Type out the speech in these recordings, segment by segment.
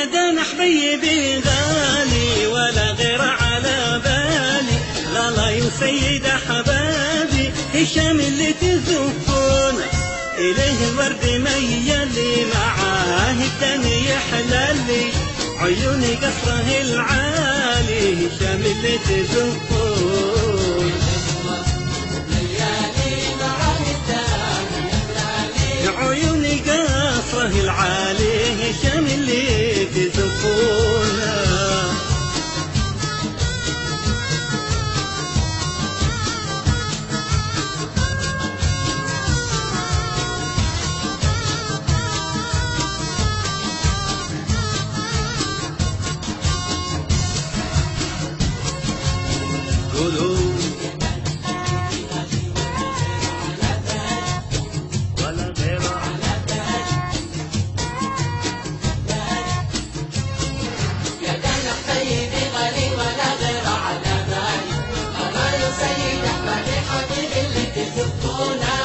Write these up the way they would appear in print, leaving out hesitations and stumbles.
يا دانا حبيبي غالي ولا غير على بالي، لا يا سيد حبابي هشام اللي تزفونا إليه الورد ميالي، معاه التاني يحلالي عيوني قصره العالي، هشام اللي تزفونا عيوني قصره العالي، هشام اللي تزفونا. قولوا ولا غير يا دانا حبيبي غالي ولا غير على بالي، الله يا سيد احمد حبيبي اللي تزفونا.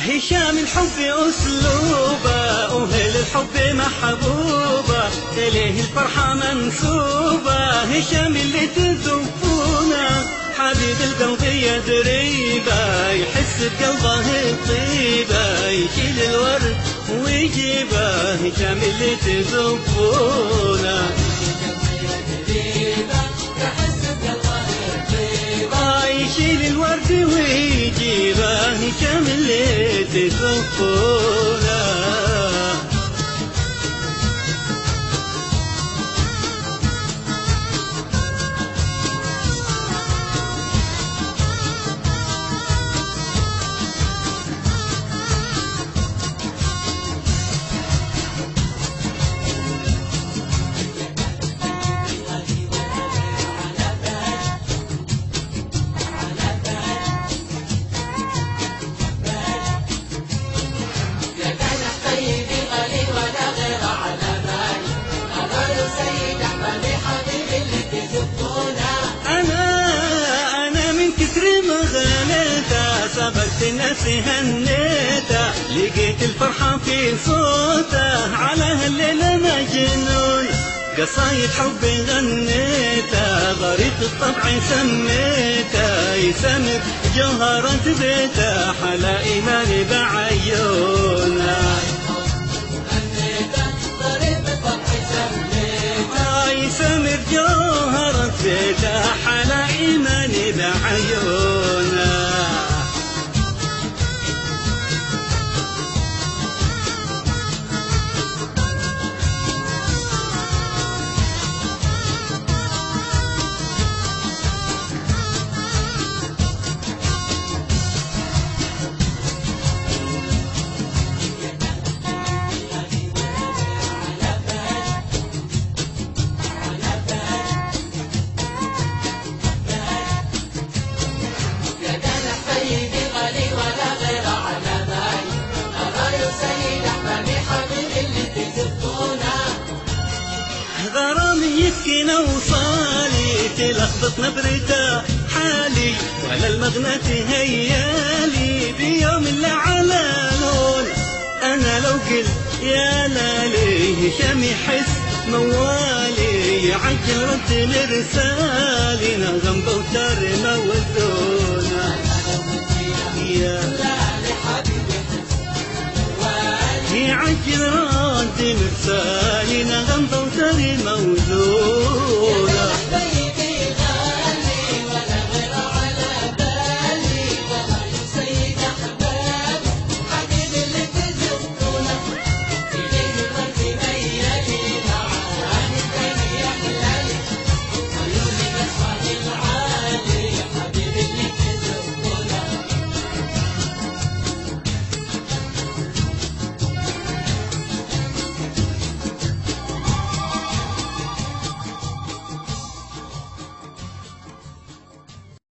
هشام الحب أسلوبه وهل الحب محبوبة، إليه الفرحة منسوبة، هشام اللي تزفونا حبيب القلب يا دريبة، يحس بقلبه الطيبة، يشيل الورد ويجيبه، هشام اللي تزفونا يشيل الورد ويجيبه، هشام اللي تزفونا. أنا من كتر ما غنيته سبقت الناس هنيته، لقيت الفرحة في صوته، على هالليلة مجنون قصايد حب غنيته، غريت الطبع سميته، يسمر جوهرة بيته، حلا إيماني بعيونه يسمر جوهرة بيته، حلا إيماني بعيونه. غرامي يسكن وصالي تلخبط نبرته حالي، ولا المغنى هيالي بيوم اللي على لون، أنا لو قلت يا لالي هشام يحس موالي، يعجل رد مرسالي نغم بوتر موزونه يعجل رد مرسالي نغم بوتر موزونه.